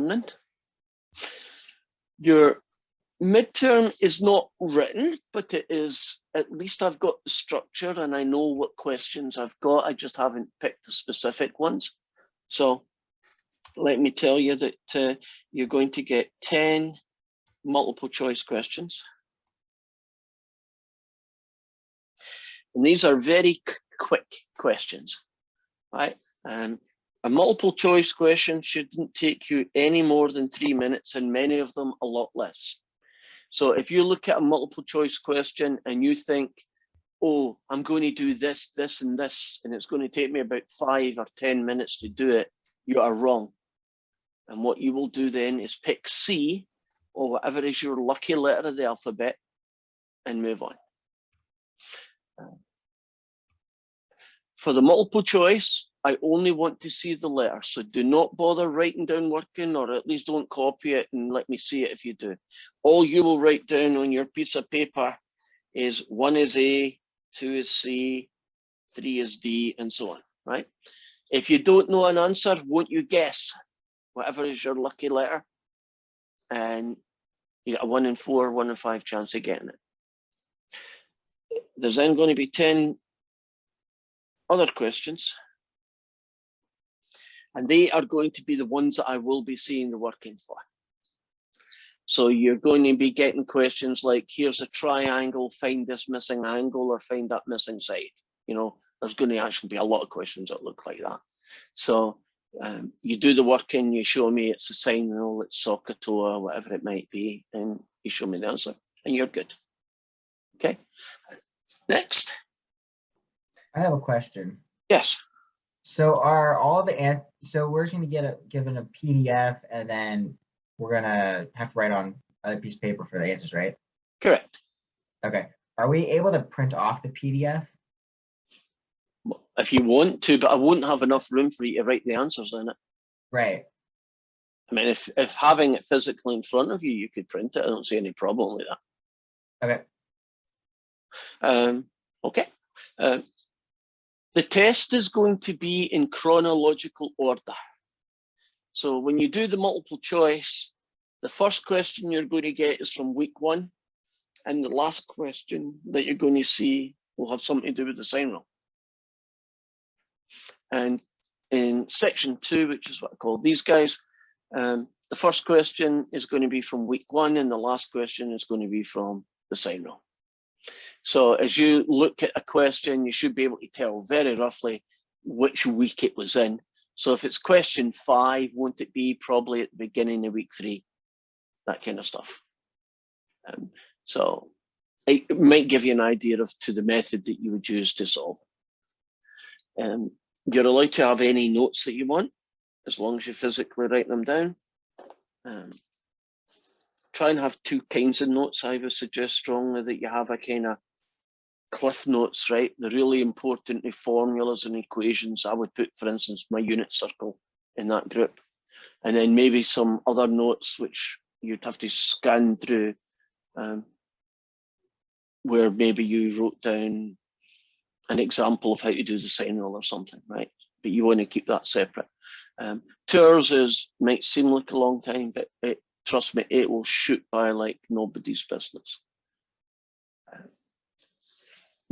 morning. Your midterm is not written, but it is, at least I've got the structure and I know what questions I've got. I just haven't picked the specific ones. So let me tell you that you're going to get 10 multiple choice questions. And these are very quick questions, right? A multiple choice question shouldn't take you any more than 3 minutes, and many of them a lot less. So if you look at a multiple choice question and you think, oh, I'm going to do this, this, and this, and it's going to take me about 5 or 10 minutes to do it, you are wrong. And what you will do then is pick C, or whatever is your lucky letter of the alphabet, and move on. For the multiple choice, I only want to see the letter. So do not bother writing down working, or at least don't copy it and let me see it if you do. All you will write down on your piece of paper is 1 is A, 2 is C, 3 is D, and so on, right? If you don't know an answer, won't you guess whatever is your lucky letter? And you get a 1 in 4, 1 in 5 chance of getting it. There's then going to be 10 other questions, and they are going to be the ones that I will be seeing the working for. So you're going to be getting questions like, here's a triangle, find this missing angle or find that missing side. You know, there's going to actually be a lot of questions that look like that. So you do the working, you show me it's a sine rule, it's SOHCAHTOA, whatever it might be, and you show me the answer, and you're good. Okay, next. I have a question. Yes. So are all the so we're going to get given a PDF, and then we're gonna have to write on a piece of paper for the answers, right? Correct. Okay. Are we able to print off the PDF? If you want to, but I won't have enough room for you to write the answers in it. Right. I mean, if having it physically in front of you, you could print it. I don't see any problem with that. Okay. Okay. The test is going to be in chronological order. So when you do the multiple choice, the first question you're going to get is from week 1, and the last question that you're going to see will have something to do with the sine rule. And in section 2, which is what I call these guys, the first question is going to be from week 1, and the last question is going to be from the sine rule. So as you look at a question, you should be able to tell very roughly which week it was in. So if it's question 5, won't it be probably at the beginning of week 3? That kind of stuff. So it might give you an idea to the method that you would use to solve. You're allowed to have any notes that you want, as long as you physically write them down. Try and have 2 kinds of notes. I would suggest strongly that you have a kind of cliff notes, right? The really important formulas and equations. I would put, for instance, my unit circle in that group. And then maybe some other notes which you'd have to scan through, where maybe you wrote down an example of how to do the sine rule or something, right? But you want to keep that separate. 2 hours might seem like a long time, but trust me, it will shoot by like nobody's business.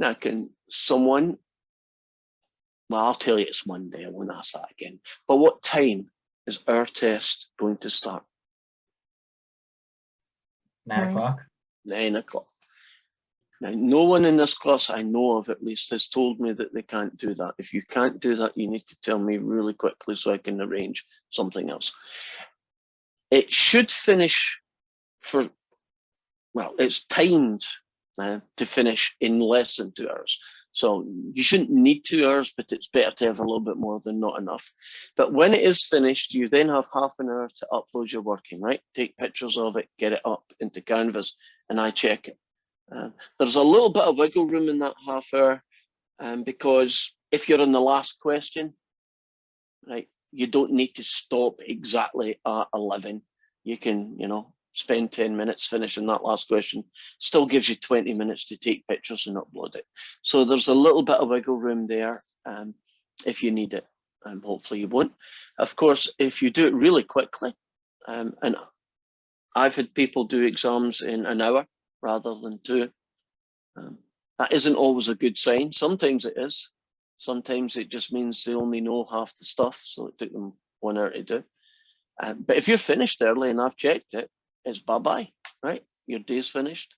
Now, can someone, well, I'll tell you it's Monday, I won't ask that again. But what time is our test going to start? 9 o'clock. 9 o'clock. Now, no one in this class I know of, at least, has told me that they can't do that. If you can't do that, you need to tell me really quickly so I can arrange something else. It should finish for, well, it's timed to finish in less than 2 hours. So you shouldn't need 2 hours, but it's better to have a little bit more than not enough. But when it is finished, you then have half an hour to upload your working, right? Take pictures of it, get it up into Canvas, and I check it. There's a little bit of wiggle room in that half hour, because if you're on the last question, right, you don't need to stop exactly at 11. You can, spend 10 minutes finishing that last question. Still gives you 20 minutes to take pictures and upload it. So there's a little bit of wiggle room there if you need it. Hopefully you won't. Of course, if you do it really quickly, And I've had people do exams in an hour rather than 2. That isn't always a good sign. Sometimes it is. Sometimes it just means they only know half the stuff, so it took them 1 hour to do. But if you're finished early, and I've checked it, it's bye-bye, right? Your day's finished.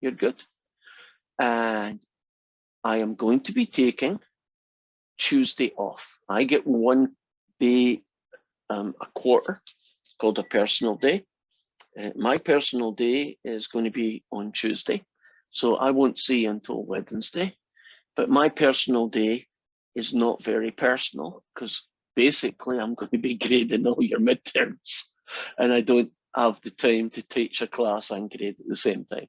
You're good. And I am going to be taking Tuesday off. I get 1 day a quarter, called a personal day. My personal day is going to be on Tuesday, so I won't see you until Wednesday. But my personal day is not very personal because basically I'm going to be grading all your midterms, and I don't have the time to teach a class and grade at the same time.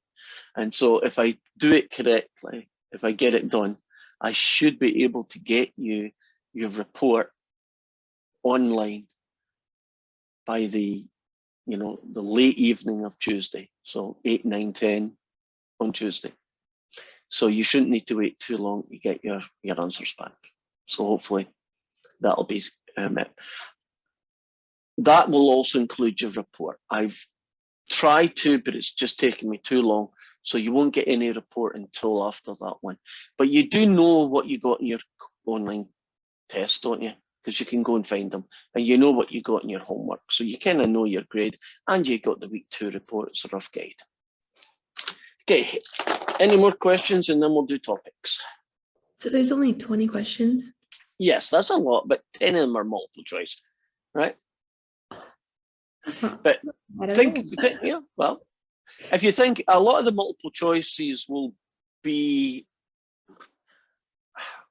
And so if I do it correctly, if I get it done, I should be able to get you your report online by the late evening of Tuesday. So 8, 9, 10 on Tuesday. So you shouldn't need to wait too long to get your answers back. So hopefully that'll be met. That will also include your report. I've tried to, but it's just taken me too long. So you won't get any report until after that one. But you do know what you got in your online test, don't you? Because you can go and find them, and you know what you got in your homework. So you kind of know your grade, and you got the week 2 report. It's a rough guide. Okay, any more questions, and then we'll do topics. So there's only 20 questions? Yes, that's a lot, but 10 of them are multiple choice, right? That's not But bad at think, all. yeah, well, if you think a lot of the multiple choices will be,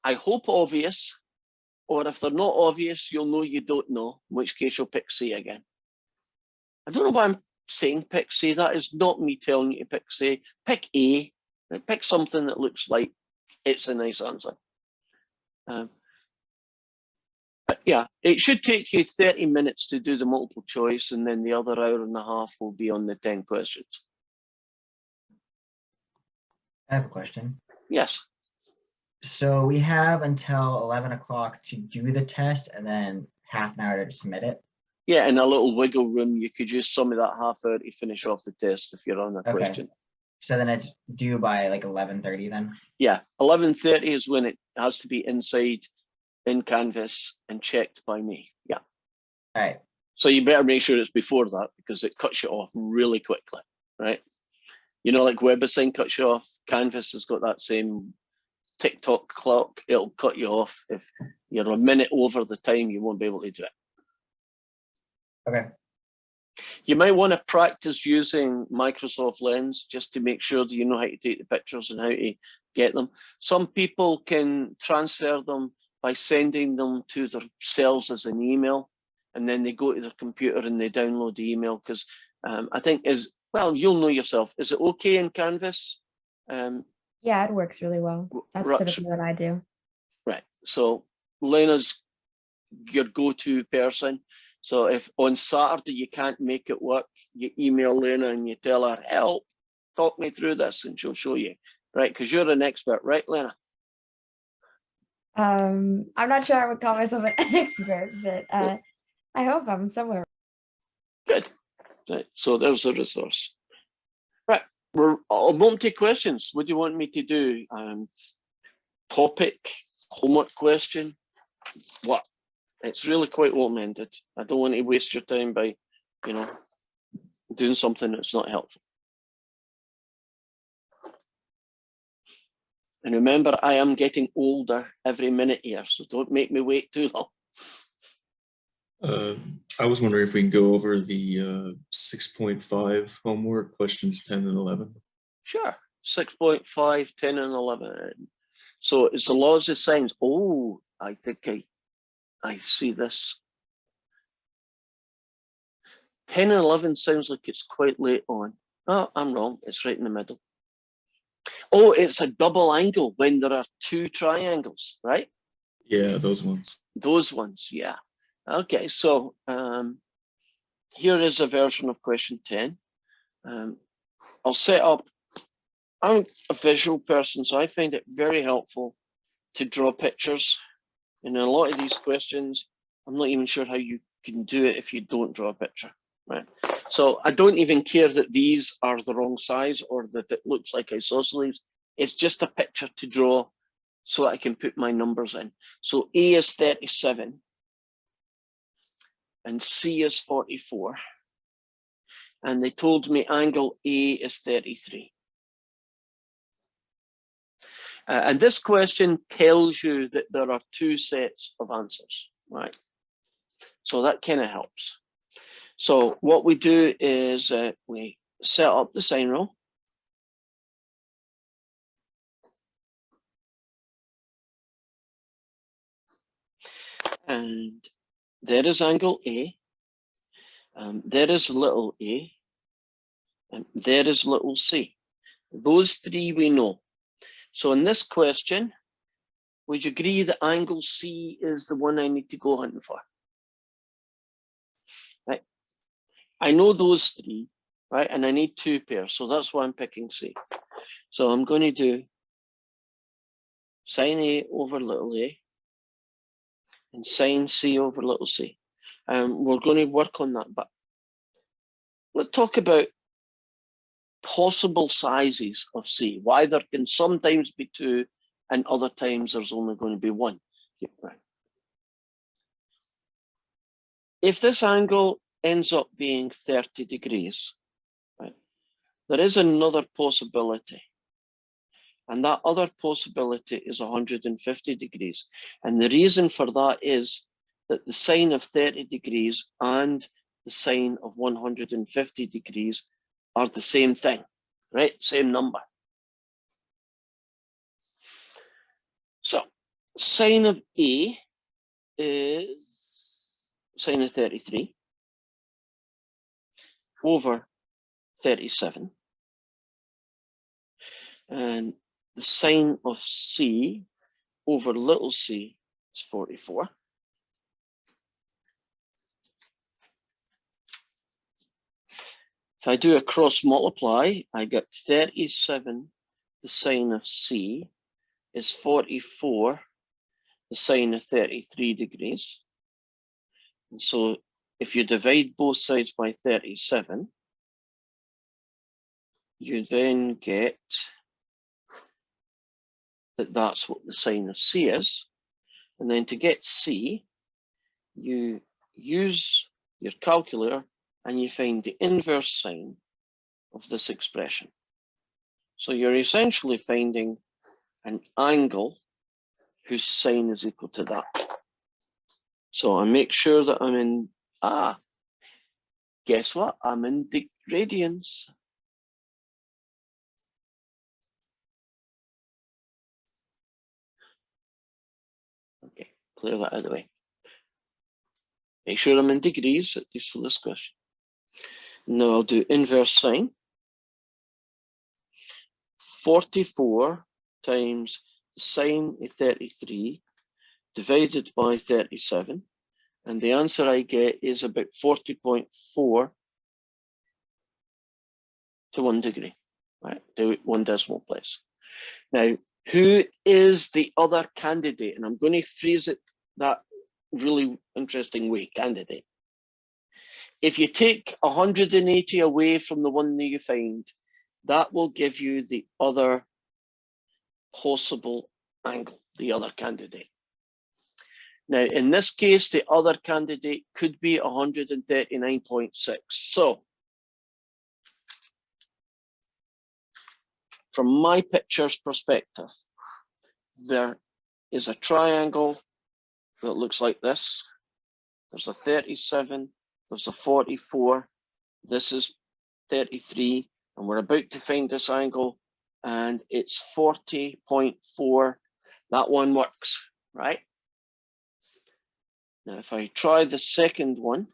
I hope, obvious, or if they're not obvious, you'll know you don't know, in which case you'll pick C again. I don't know why I'm saying pick C. That is not me telling you to pick C. Pick A. Right? Pick something that looks like it's a nice answer. But yeah, it should take you 30 minutes to do the multiple choice, and then the other hour and a half will be on the 10 questions. I have a question. Yes. So we have until 11 o'clock to do the test and then half an hour to submit it. Yeah, in a little wiggle room, you could use some of that half hour to finish off the test if you're on a Okay. question. So then it's due by like 11:30 then? Yeah, 11:30 is when it has to be inside in Canvas and checked by me. Yeah. All right. So you better make sure it's before that because it cuts you off really quickly, right? You know, like WebAssign cuts you off, Canvas has got that same TikTok clock. It'll cut you off. If you're a minute over the time, you won't be able to do it. Okay. You might want to practice using Microsoft Lens just to make sure that you know how to take the pictures and how to get them. Some people can transfer them by sending them to themselves as an email, and then they go to their computer and they download the email. Because I think you'll know yourself. Is it okay in Canvas? Yeah, it works really well. That's Right. typically what I do. Right. So Lena's your go-to person. So if on Saturday you can't make it work, you email Lena and you tell her, help, talk me through this, and she'll show you, right? Because you're an expert, right, Lena? I'm not sure I would call myself an expert, but I hope I'm somewhere. Good. Right. So there's the resource. Right. I won't take questions. What do you want me to do? Topic, homework question, what? It's really quite open-ended. I don't want to waste your time by, doing something that's not helpful. And remember, I am getting older every minute here, so don't make me wait too long. I was wondering if we can go over the 6.5 homework questions 10 and 11. Sure. 6.5, 10, and 11. So it's the laws of science. Oh, I think I see this. 10 and 11 sounds like it's quite late on. Oh, I'm wrong. It's right in the middle. Oh, it's a double angle when there are 2 triangles, right? Yeah, those ones. Those ones, yeah. Okay, so here is a version of question 10. I'll set up, I'm a visual person, so I find it very helpful to draw pictures. And in a lot of these questions, I'm not even sure how you can do it if you don't draw a picture. right? So I don't even care that these are the wrong size or that it looks like isosceles. It's just a picture to draw so I can put my numbers in. So A is 37 and C is 44. And they told me angle A is 33. And this question tells you that there are two sets of answers, right? So that kind of helps. So what we do is we set up the sine rule. And there is angle A. There is little a. And there is little c. Those three we know. So in this question, would you agree that angle C is the one I need to go hunting for? Right. I know those three, right? And I need two pairs. So that's why I'm picking C. So I'm going to do sine A over little a and sine C over little c. We're going to work on that, but let's talk about possible sizes of C, why there can sometimes be two and other times there's only going to be one. Right. If this angle ends up being 30 degrees, right, there is another possibility. And that other possibility is 150 degrees. And the reason for that is that the sine of 30 degrees and the sine of 150 degrees are the same thing, right? Same number. So sine of A is sine of 33 over 37. And the sine of C over little c is 44. If I do a cross multiply, I get 37, the sine of C is 44, the sine of 33 degrees. And so if you divide both sides by 37, you then get that that's what the sine of C is. And then to get C, you use your calculator and you find the inverse sine of this expression. So you're essentially finding an angle whose sine is equal to that. So I make sure that I'm in, guess what? I'm in the radians. Okay, clear that out of the way. Make sure I'm in degrees, at least for this question. Now I'll do inverse sine. 44 times the sine of 33 divided by 37. And the answer I get is about 40.4 to 1 degree, right? Do 1 decimal place. Now, who is the other candidate? And I'm going to phrase it that really interesting way, candidate. If you take 180 away from the one that you find, that will give you the other possible angle, the other candidate. Now, in this case, the other candidate could be 139.6. So, from my picture's perspective, there is a triangle that looks like this. There's a 37, there's a 44, this is 33, and we're about to find this angle, and it's 40.4. That one works, right? Now, if I try the second one,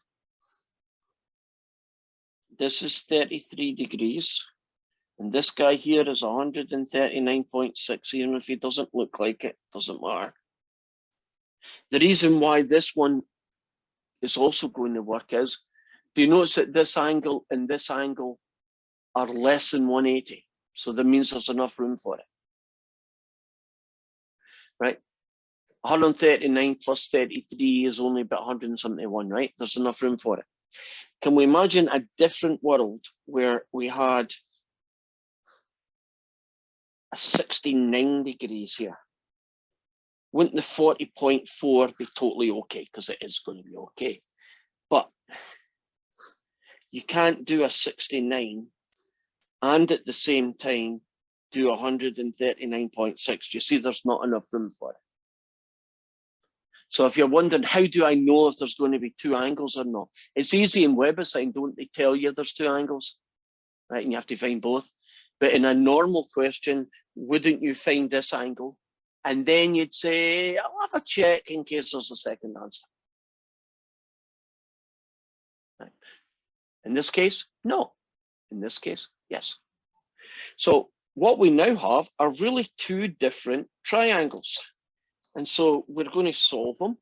this is 33 degrees. And this guy here is 139.6, even if he doesn't look like it, doesn't matter. The reason why this one is also going to work is, do you notice that this angle and this angle are less than 180? So that means there's enough room for it, right? 139 plus 33 is only about 171, right? There's enough room for it. Can we imagine a different world where we had a 69 degrees here? Wouldn't the 40.4 be totally okay? Because it is going to be okay. But you can't do a 69 and at the same time do 139.6. You see, there's not enough room for it. So if you're wondering, how do I know if there's going to be two angles or not? It's easy in WebAssign, don't they tell you there's two angles, right? And you have to find both. But in a normal question, wouldn't you find this angle? And then you'd say, I'll have a check in case there's a second answer. Right. In this case, no. In this case, yes. So what we now have are really two different triangles. And so we're going to solve them.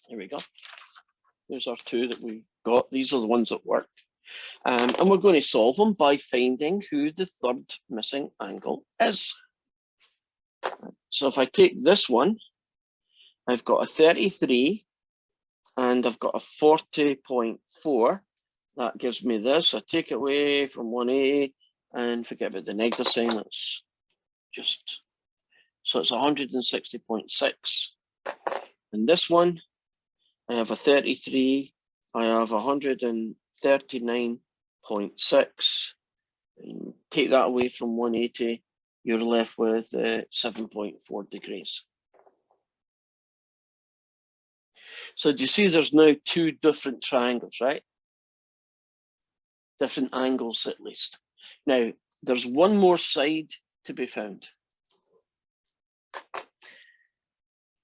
Here we go. There's our two that we got. These are the ones that work. And we're going to solve them by finding who the third missing angle is. So if I take this one, I've got a 33 and I've got a 40.4. That gives me this. I take it away from 1A and forget about the negative sign. That's just, so it's 160.6. And this one, I have a 33, I have 139.6. And take that away from 180, you're left with 7.4 degrees. So do you see there's now two different triangles, right? Different angles at least. Now, there's one more side to be found.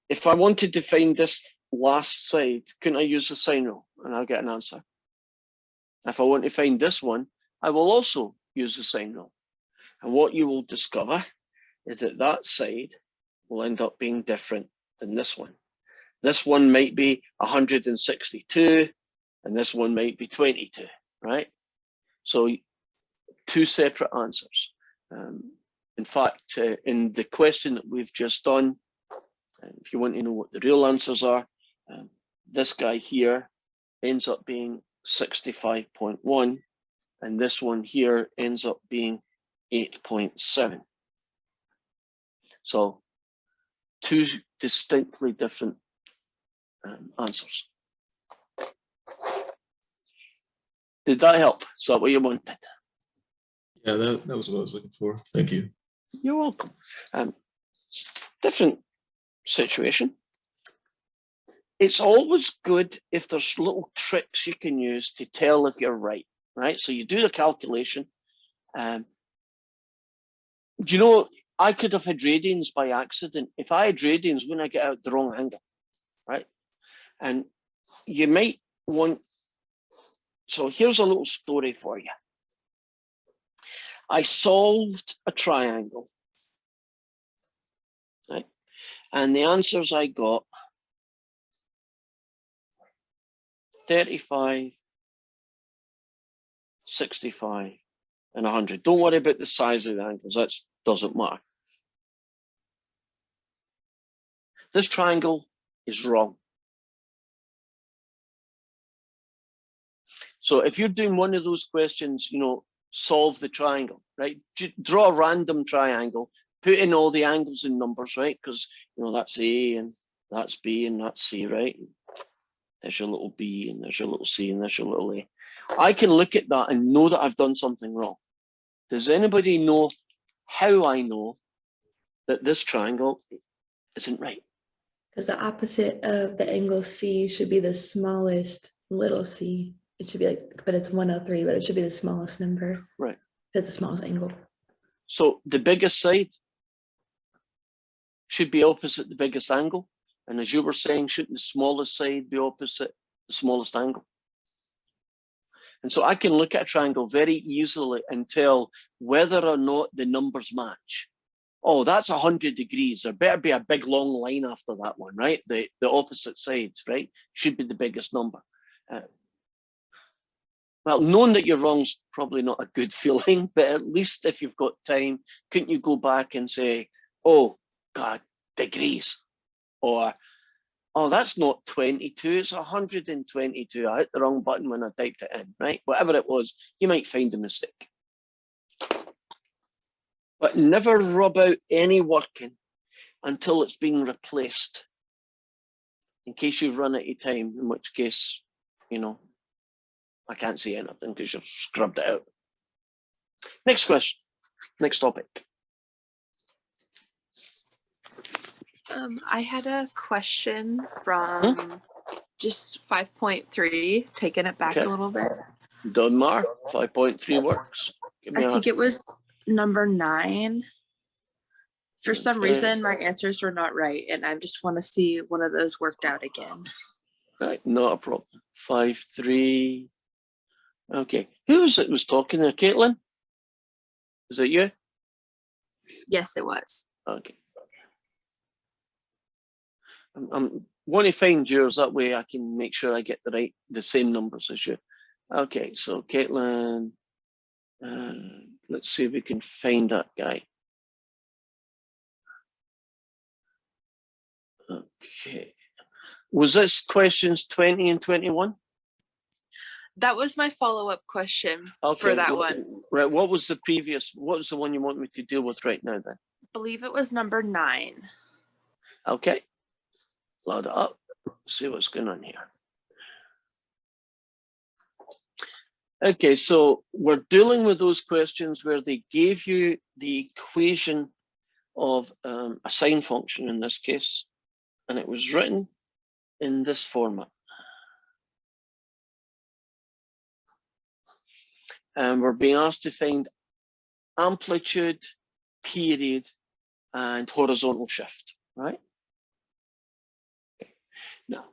If I wanted to find this last side, couldn't I use the sine rule and I'll get an answer? If I want to find this one, I will also use the sine rule. And what you will discover is that that side will end up being different than this one. This one might be 162 and this one might be 22, right? So two separate answers. In fact, in the question that we've just done, if you want to know what the real answers are, this guy here ends up being 65.1 and this one here ends up being 8.7. So two distinctly different answers. Did that help? Is that what you wanted? Yeah, that was what I was looking for. Thank you. You're welcome. Different situation. It's always good if there's little tricks you can use to tell if you're right, right? So you do the calculation. Do you know, I could have had radians by accident. If I had radians, wouldn't I get out the wrong angle, right? And you might want, so here's a little story for you. I solved a triangle, right? And the answers I got, 35, 65, and 100. Don't worry about the size of the angles, that doesn't matter. This triangle is wrong. So if you're doing one of those questions, you know, solve the triangle, right? Draw a random triangle, put in all the angles and numbers, right? Because, you know, that's A and that's B and that's C, right? There's your little B and there's your little C and there's your little A. I can look at that and know that I've done something wrong. Does anybody know how I know that this triangle isn't right? Because the opposite of the angle C should be the smallest little c. It should be like, but it's 103, but it should be the smallest number. Right. That's the smallest angle. So the biggest side should be opposite the biggest angle. And as you were saying, shouldn't the smallest side be opposite the smallest angle? And so I can look at a triangle very easily and tell whether or not the numbers match. Oh, that's 100 degrees. There better be a big long line after that one, right? The opposite sides, right? Should be the biggest number. Well, knowing that you're wrong is probably not a good feeling, but at least if you've got time, couldn't you go back and say, oh, God, degrees? Or Oh, that's not 22, it's 122. I hit the wrong button when I typed it in, right? Whatever it was, you might find a mistake. But never rub out any working until it's been replaced, in case you've run out of time, in which case, you know, I can't say anything because you've scrubbed it out. Next question, next topic. I had a question from just 5.3, taking it back Okay. a little bit. Doesn't matter, 5.3 works. Give me I think it was number 9. For some Okay. reason, my answers were not right, and I just want to see one of those worked out again. Right, not a problem. 5.3. Okay, who was it was talking there? Caitlin? Is it you? Yes, it was. Okay. I'm want to find yours, that way I can make sure I get the same numbers as you. Okay, so Caitlin, let's see if we can find that guy. Okay, was this questions 20 and 21? That was my follow-up question Okay, for that one. Right, what was the previous, what was the one you want me to deal with right now then? I believe it was number 9. Okay, load it up, see what's going on here. Okay, so we're dealing with those questions where they gave you the equation of a sine function in this case, and it was written in this format. And we're being asked to find amplitude, period, and horizontal shift, right? Okay. Now,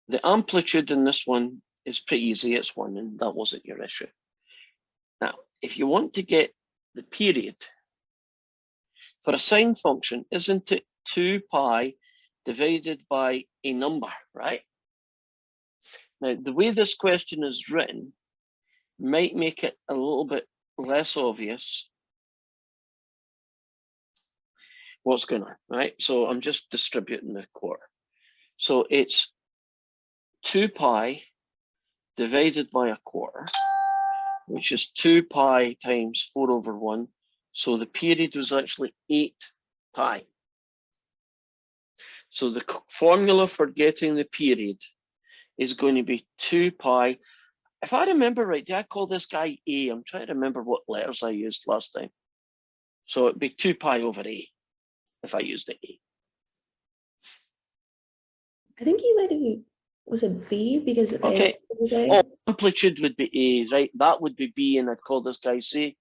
the amplitude in this one is pretty easy, it's 1, and that wasn't your issue. Now, if you want to get the period, for a sine function, isn't it 2 pi divided by a number, right? Now, the way this question is written might make it a little bit less obvious what's going on, right? So I'm just distributing the quarter. So it's 2 pi divided by a quarter, which is 2 pi times 4/1. So the period was actually 8 pi. So the formula for getting the period is going to be 2 pi. If I remember right, did I call this guy A? I'm trying to remember what letters I used last time. So it'd be 2 pi over A if I used the A. I think you might have, was it B because of Okay. A? Oh, amplitude would be A, right? That would be B, and I'd call this guy C.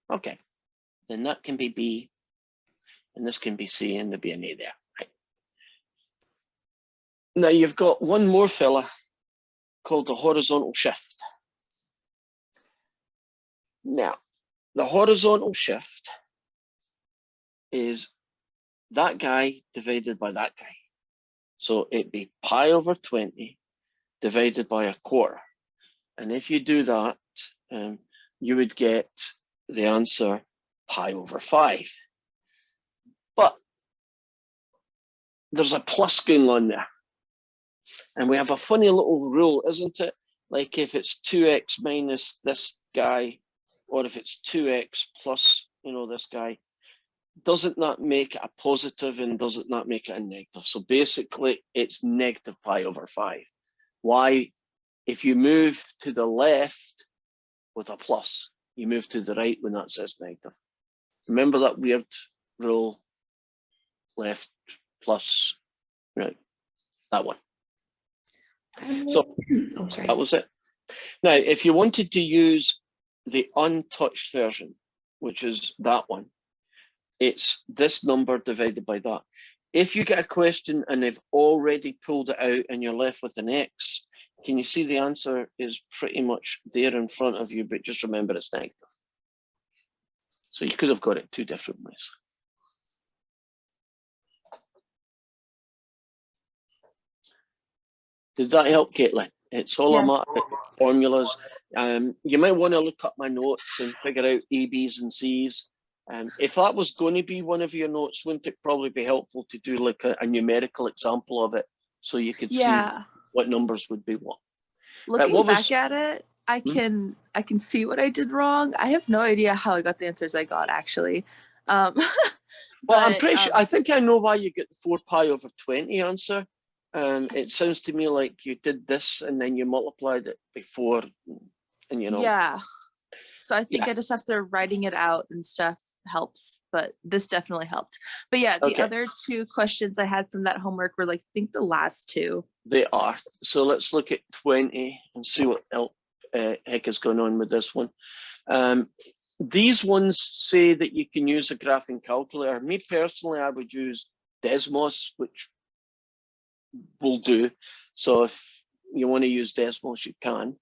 Okay. Then that can be B, and this can be C, and there'll be an A there. Right. Now you've got one more fella called the horizontal shift. Now, the horizontal shift is that guy divided by that guy. So it'd be pi over 20 divided by a quarter. And if you do that, you would get the answer pi over 5. But there's a plus going on there. And we have a funny little rule, isn't it? Like if it's 2x minus this guy, or if it's 2x plus, you know, this guy, doesn't that make it a positive and doesn't that make it a negative? So basically it's negative pi over 5. Why? If you move to the left with a plus, you move to the right when that says negative. Remember that weird rule, left plus, right, that one. So Oh, sorry. that was it. Now, if you wanted to use the untouched version, which is that one, it's this number divided by that. If you get a question and they've already pulled it out and you're left with an X, can you see the answer is pretty much there in front of you, but just remember it's negative. So you could have got it 2 different ways. Does that help, Caitlin? It's all a matter of formulas. You might want to look up my notes and figure out A, B's, and C's. If that was going to be one of your notes, wouldn't it probably be helpful to do like a numerical example of it so you could see Yeah. what numbers would be what? Looking what back was- at it, I can see what I did wrong. I have no idea how I got the answers I got actually. Well, I'm but, pretty sure, I think I know why you get the 4 pi over 20 answer. It sounds to me like you did this and then you multiplied it by 4 and you know. Yeah. So I think Yeah. I just have to writing it out and stuff helps, but this definitely helped. But yeah, the Okay. other 2 questions I had from that homework were like, I think the last 2. They are. So let's look at 20 and see what heck is going on with this one. These ones say that you can use a graphing calculator. Me personally, I would use Desmos, which will do. So if you want to use Desmos, you can.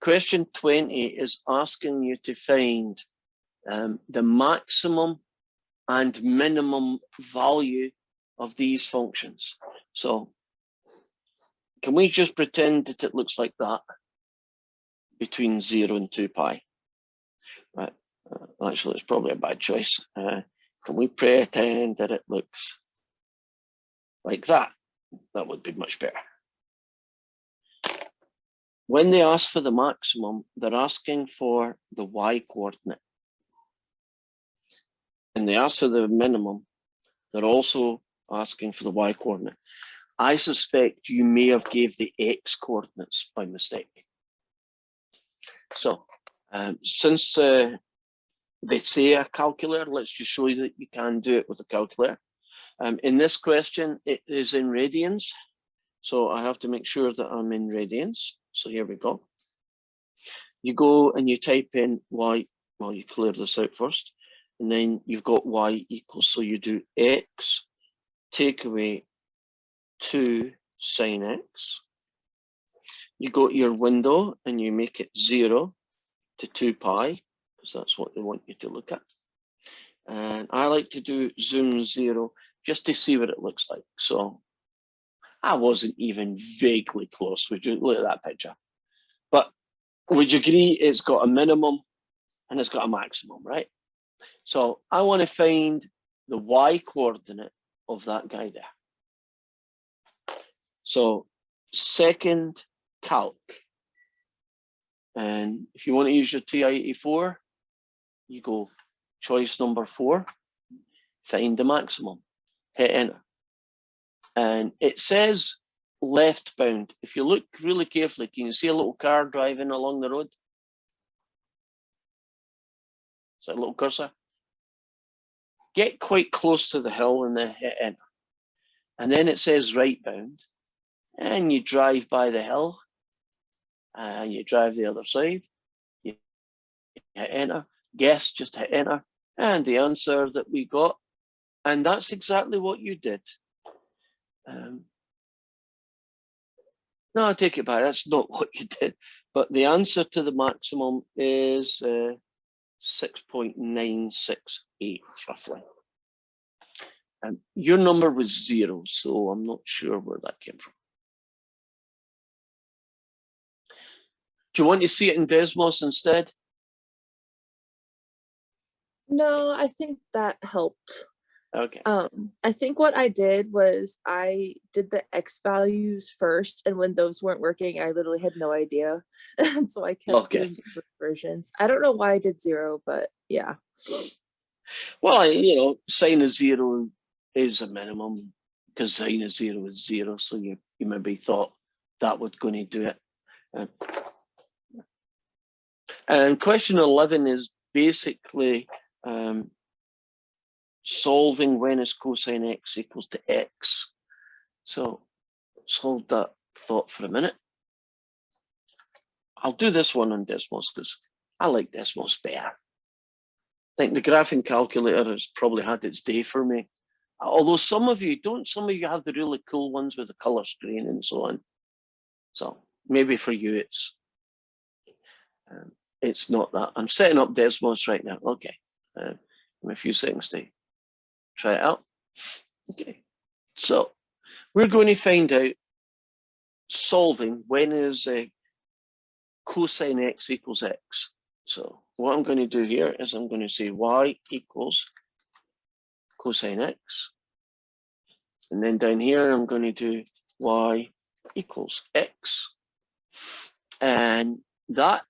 Question 20 is asking you to find the maximum and minimum value of these functions. So can we just pretend that it looks like that between 0 and 2 pi? Right. Actually, it's probably a bad choice. Can we pretend that it looks like that? That would be much better. When they ask for the maximum, they're asking for the y coordinate. And they ask for the minimum, they're also asking for the y coordinate. I suspect you may have gave the x coordinates by mistake. So since they say a calculator, let's just show you that you can do it with a calculator. In this question, it is in radians. So I have to make sure that I'm in radians. So here we go. You go and you type in y, well, you clear this out first, and then you've got y equals, so you do x, take away 2 sine x. You go to your window and you make it 0 to 2 pi, because that's what they want you to look at. And I like to do zoom 0 just to see what it looks like. So I wasn't even vaguely close. Would you look at that picture? But would you agree it's got a minimum and it's got a maximum, right? So I want to find the y coordinate of that guy there. So second calc. And if you want to use your TI-84, you go choice number 4, find the maximum, hit enter. And it says left bound. If you look really carefully, can you see a little car driving along the road? Is that a little cursor? Get quite close to the hill and then hit enter. And then it says right bound. And you drive by the hill and you drive the other side. You hit enter. Guess, just hit enter. And the answer that we got, and that's exactly what you did. No, I take it back. That's not what you did. But the answer to the maximum is 6.968 roughly. And your number was 0, so I'm not sure where that came from. Do you want to see it in Desmos instead? No, I think that helped. Okay. I think what I did was I did the X values first, and when those weren't working, I literally had no idea. And so I kept doing different versions. I don't know why I did 0, but yeah. Well, you know, sine of 0 is a minimum because sine of 0 is 0. So you maybe thought that was going to do it. And question 11 is basically solving when is cosine x equals to x. So let's hold that thought for a minute. I'll do this one on Desmos because I like Desmos better. I think the graphing calculator has probably had its day for me. Although some of you have the really cool ones with the color screen and so on. So maybe for you it's not that. I'm setting up Desmos right now. Okay, give me a few seconds to try it out. Okay, so we're going to find out solving when is cosine x equals x. So what I'm going to do here is I'm going to say y equals cosine x. And then down here, I'm going to do y equals x. And that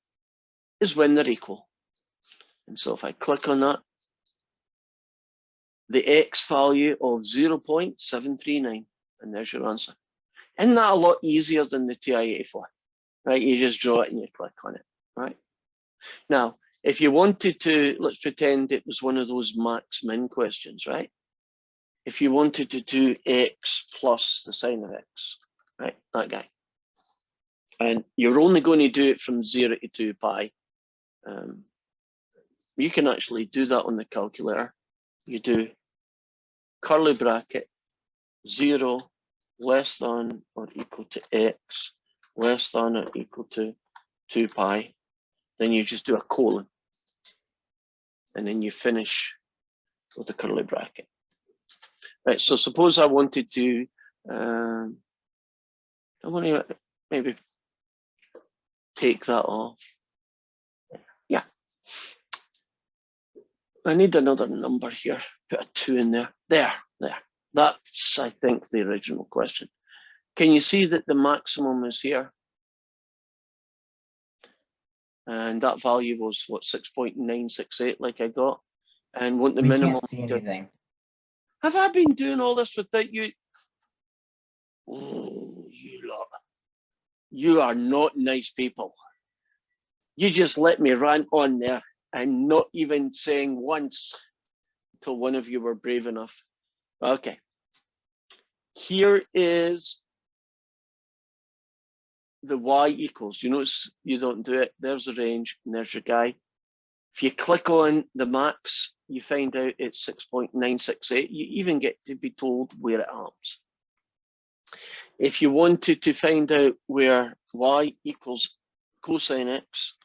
is when they're equal. And so if I click on that, the x value of 0.739, and there's your answer. Isn't that a lot easier than the TI-84? Right, you just draw it and you click on it, right? Now, if you wanted to, let's pretend it was one of those max min questions, right? If you wanted to do x plus the sine of x, right, that guy. And you're only going to do it from 0 to 2 pi. You can actually do that on the calculator. You do curly bracket 0 less than or equal to x less than or equal to 2 pi. Then you just do a colon. And then you finish with a curly bracket. Right, so suppose I wanted to, I want to maybe take that off. Yeah. I need another number here, put a 2 in there. There. That's, I think, the original question. Can you see that the maximum is here? And that value was, what, 6.968 like I got? And what the We minimum... can't see anything. Have I been doing all this without you? Oh, you lot. You are not nice people. You just let me rant on there and not even saying once until one of you were brave enough. Okay. Here is the y equals. You notice you don't do it. There's the range and there's your guy. If you click on the max, you find out it's 6.968. You even get to be told where it happens. If you wanted to find out where y equals cosine x,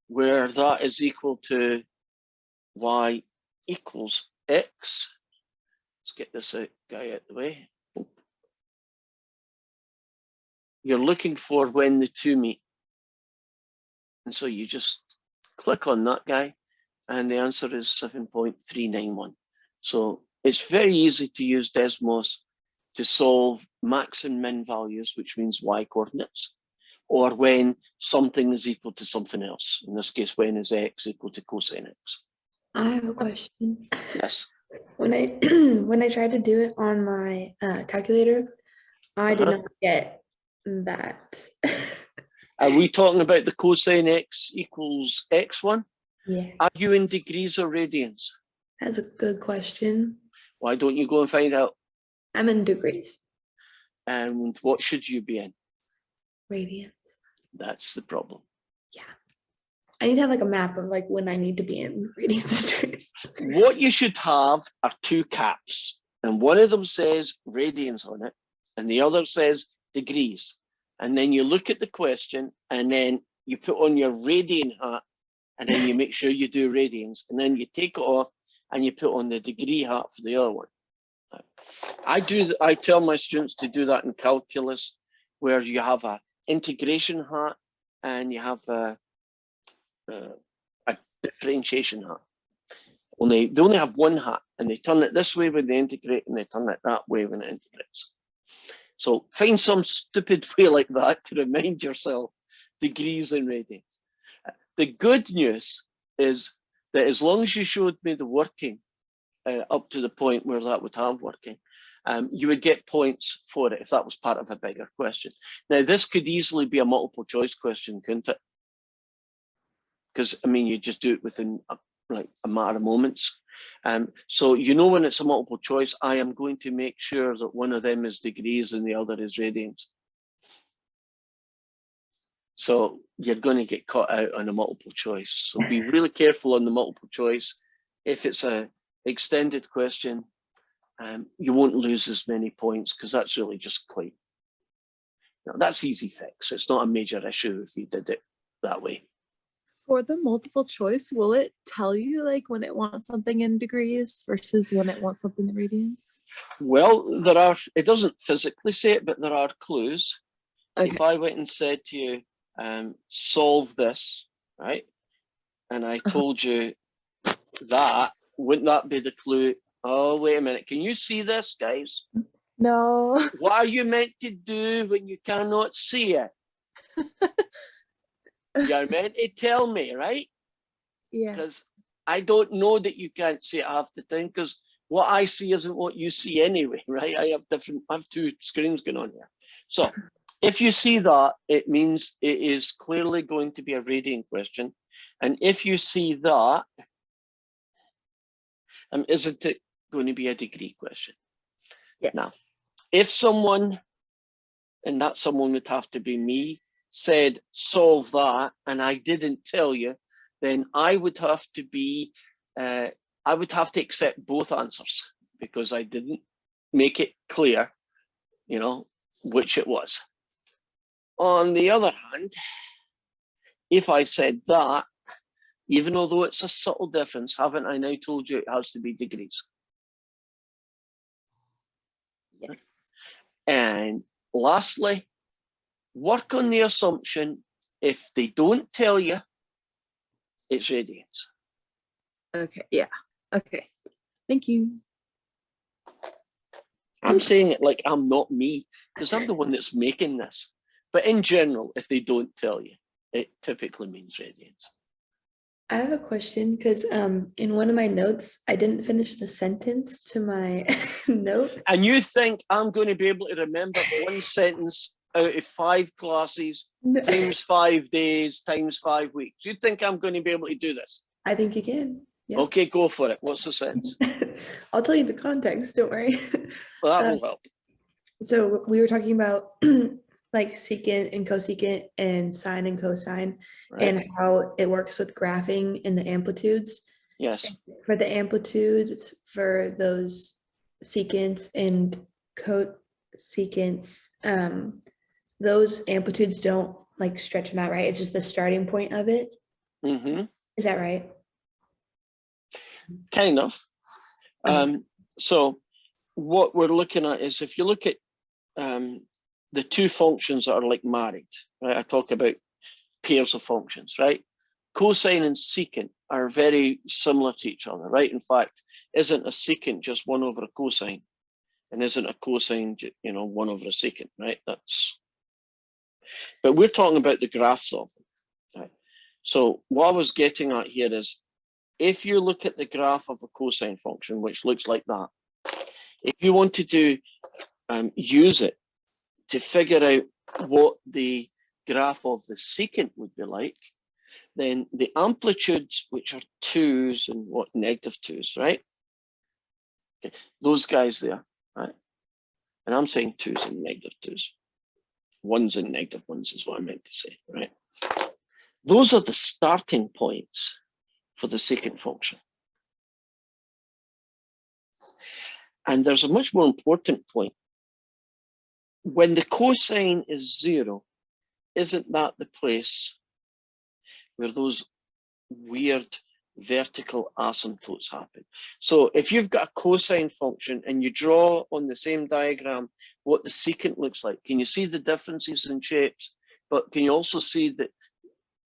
where that is equal to y equals x, let's get this guy out of the way. You're looking for when the two meet. And so you just click on that guy, and the answer is 7.391. So it's very easy to use Desmos to solve max and min values, which means y coordinates, or when something is equal to something else. In this case, when is x equal to cosine x? I have a question. Yes. When I when I tried to do it on my calculator, I did not get that. Are we talking about the cosine x equals x one? Yeah, Are you in degrees or radians? that's a good question. Why don't you go and find out? I'm in degrees, And what should you be in? radians. That's the problem. Yeah, I need to have like a map of like when I need to be in radians and degrees. What you should have are two caps, and one of them says radians on it, and the other says degrees. And then you look at the question, and then you put on your radian hat, and then you make sure you do radians, and then you take it off, and you put on the degree hat for the other one. I tell my students to do that in calculus, where you have a integration hat and you have a differentiation hat. They only have one hat, and they turn it this way when they integrate, and they turn it that way when it integrates. So find some stupid way like that to remind yourself degrees and radians. The good news is that as long as you showed me the working up to the point where that would have working, you would get points for it if that was part of a bigger question. Now, this could easily be a multiple choice question, couldn't it? Because, I mean, you just do it within like a matter of moments. So you know when it's a multiple choice, I am going to make sure that one of them is degrees and the other is radians. So you're going to get caught out on a multiple choice. So be really careful on the multiple choice. If it's an extended question, you won't lose as many points because that's really just quite, that's easy fix. It's not a major issue if you did it that way. For the multiple choice, will it tell you like when it wants something in degrees versus when it wants something in radians? Well, it doesn't physically say it, but there are clues. Okay. If I went and said to you, solve this, right? And I told you that, wouldn't that be the clue? Oh, wait a minute. Can you see this, guys? No. What are you meant to do when you cannot see it? You're meant to tell me, right? Yeah. Because I don't know that you can't see it half the time, because what I see isn't what you see anyway, right? I have two screens going on here. So if you see that, it means it is clearly going to be a radian question. And if you see that, isn't it going to be a degree question? Yes. Now, if someone, and that someone would have to be me, said solve that, and I didn't tell you, then I would have to be, I would have to accept both answers, because I didn't make it clear, you know, which it was. On the other hand, if I said that, even although it's a subtle difference, haven't I now told you it has to be degrees? Yes. And lastly, work on the assumption if they don't tell you, it's radians. Okay. Yeah. Okay. Thank you. I'm saying it like I'm not me, because I'm the one that's making this. But in general, if they don't tell you, it typically means radians. I have a question because in one of my notes, I didn't finish the sentence to my note. And you think I'm going to be able to remember one sentence out of 5 classes, No. times 5 days, times 5 weeks? You think I'm going to be able to do this? I think you can. Yeah. Okay, go for it. What's the sentence? I'll tell you the context, don't worry. Well, that will help. So we were talking about like secant and cosecant and sine and cosine, Right? and how it works with graphing in the amplitudes. Yes. For the amplitudes for those secants and cosecants, those amplitudes don't like stretch them out, right? It's just the starting point of it. Mm-hmm. Is that right? Kind of. So what we're looking at is, if you look at the two functions that are like married, right? I talk about pairs of functions, right? Cosine and secant are very similar to each other, right? In fact, isn't a secant just 1 over a cosine? And isn't a cosine, you know, 1 over a secant, right? That's, but we're talking about the graphs of them, right? So what I was getting at here is, if you look at the graph of a cosine function, which looks like that, if you wanted to use it to figure out what the graph of the secant would be like, then the amplitudes, which are 2s and what, -2s, right? Okay. Those guys there, right? And I'm saying 2s and -2s. 1s and -1s is what I meant to say, right? Those are the starting points for the secant function. And there's a much more important point. When the cosine is 0, isn't that the place where those weird vertical asymptotes happen? So if you've got a cosine function and you draw on the same diagram what the secant looks like, can you see the differences in shapes? But can you also see that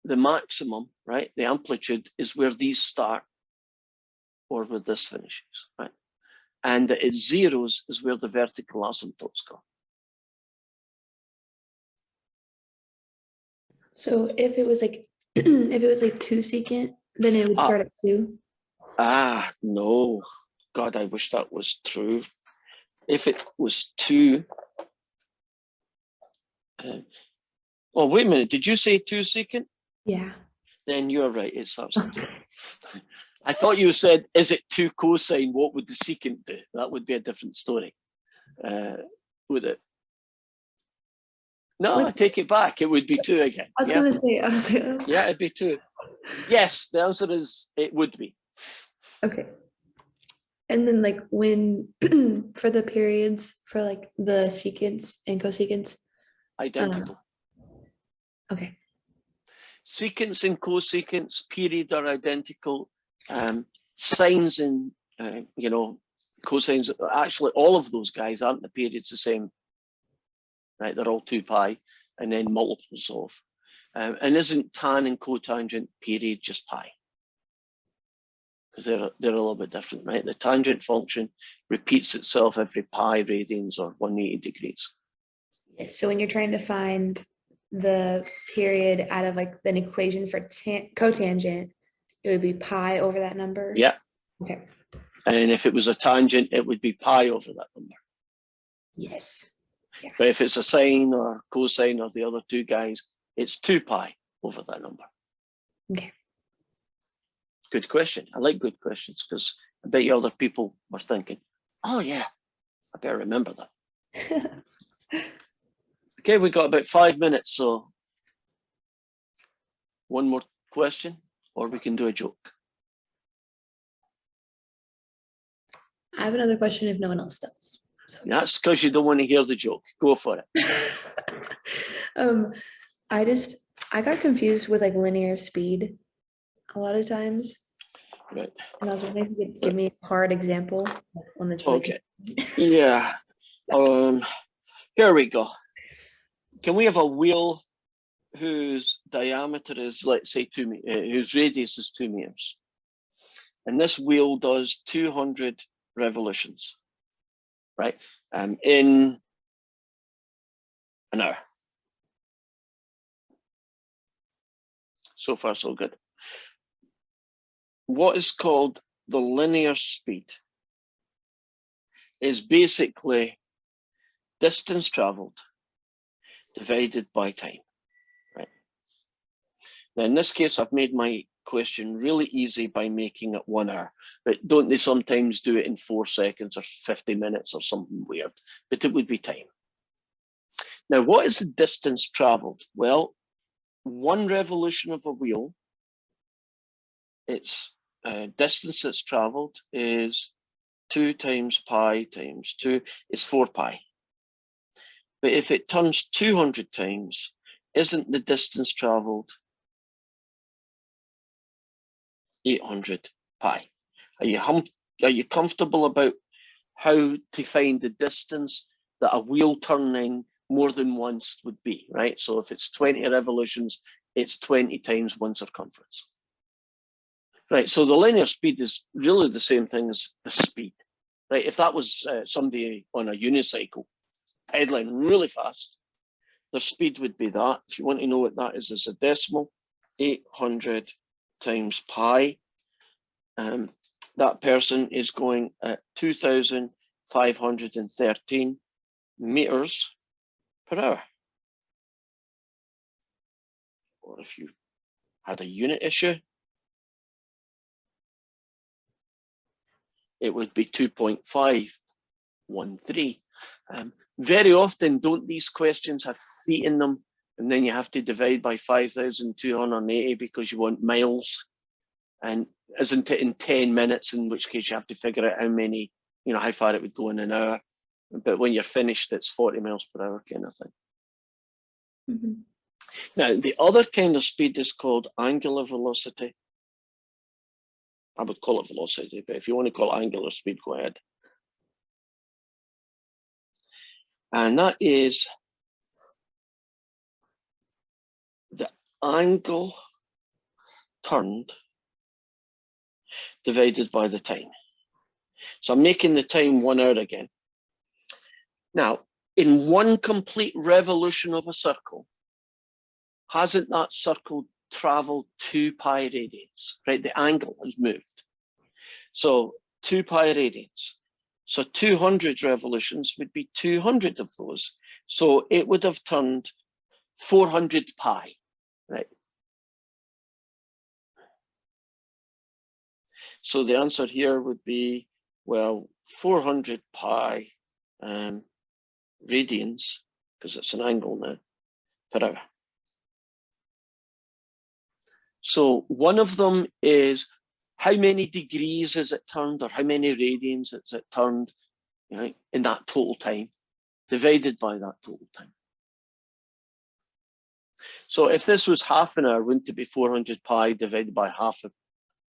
the maximum, right, the amplitude, is where these start or where this finishes, right? And at 0s is where the vertical asymptotes go. So if it was like if it was like 2 secant, then it would start at 2. No. God, I wish that was true. If it was 2, oh, wait a minute, did you say 2 secant? Yeah. Then you're right, it starts at 2. I thought you said, is it 2 cosine, what would the secant do? That would be a different story, would it? No, I take it back, it would be 2 again. I was Yeah. gonna say, I was like, Yeah, it'd be 2. Yes, the answer is it would be. okay. And then like when for the periods for like the secants and cosecants, Identical. okay. Secants and cosecants, period, are identical. Sines and, you know, cosines, actually all of those guys aren't the periods the same, right? They're all 2 pi and then multiples of. And isn't tan and cotangent period just pi? Because they're a little bit different, right? The tangent function repeats itself every pi radians or 180 degrees. Yes, so when you're trying to find the period out of like an equation for cotangent, it would be pi over that number? Yeah. Okay. And if it was a tangent, it would be pi over that number. Yes. But if it's a sine or cosine or the other two guys, it's 2 pi over that number. Okay. Good question. I like good questions because I bet you other people were thinking, oh yeah, I better remember that. Okay, we got about 5 minutes, so one more question, or we can do a joke. I have another question if no one else does. So. That's because you don't want to hear the joke. Go for it. I got confused with like linear speed a lot of times. Right. And I was wondering if you could give me a hard example, like one that's really Okay. Yeah. Here we go. Can we have a wheel whose diameter is, let's say, 2 meters, whose radius is 2 meters? And this wheel does 200 revolutions, right? In an hour. So far, so good. What is called the linear speed is basically distance traveled divided by time, right? Now, in this case, I've made my question really easy by making it 1 hour, but don't they sometimes do it in 4 seconds or 50 minutes or something weird? But it would be time. Now, what is the distance traveled? Well, 1 revolution of a wheel, its distance that's traveled is 2 times pi times 2 is 4 pi. But if it turns 200 times, isn't the distance traveled 800 pi? Are you comfortable about how to find the distance that a wheel turning more than once would be, right? So if it's 20 revolutions, it's 20 times 1 circumference. Right, so the linear speed is really the same thing as the speed, right? If that was somebody on a unicycle pedaling really fast, their speed would be that. If you want to know what that is as a decimal, 800 times pi. That person is going at 2,513 meters per hour. Or if you had a unit issue, it would be 2.513. Very often, don't these questions have feet in them? And then you have to divide by 5,280 because you want miles. And isn't it in 10 minutes, in which case you have to figure out how many, how far it would go in an hour. But when you're finished, it's 40 miles per hour kind of thing. Mm-hmm. Now, the other kind of speed is called angular velocity. I would call it velocity, but if you want to call it angular speed, go ahead. And that is the angle turned divided by the time. So I'm making the time 1 hour again. Now, in 1 complete revolution of a circle, hasn't that circle traveled 2 pi radians, right? The angle has moved. So 2 pi radians. So 200 revolutions would be 200 of those. So it would have turned 400 pi, right? So the answer here would be, well, 400 pi radians, because it's an angle now, per hour. So one of them is how many degrees is it turned, or how many radians is it turned, in that total time, divided by that total time. So if this was half an hour, wouldn't it be 400 pi divided by half,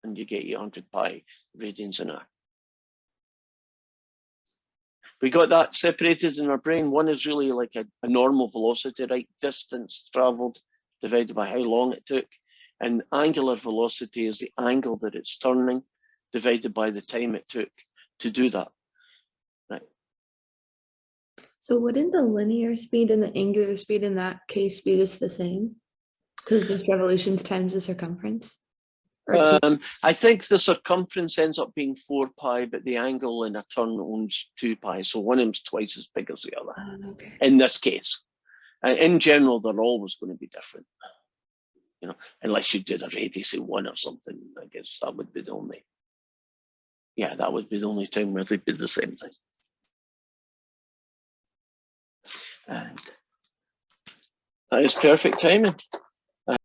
and you get 800 pi radians an hour? We got that separated in our brain. One is really like a normal velocity, right? Distance traveled divided by how long it took. And angular velocity is the angle that it's turning divided by the time it took to do that. Right. So wouldn't the linear speed and the angular speed in that case be just the same? Because just revolutions times the circumference? Or two? I think the circumference ends up being 4 pi, but the angle in a turn owns 2 pi. So one of them's twice as big as the other Okay. in this case. In general, they're always going to be different, you know, unless you did a radius of 1 or something. I guess that would be the only, yeah, that would be the only time where they'd be the same thing. And that is perfect timing.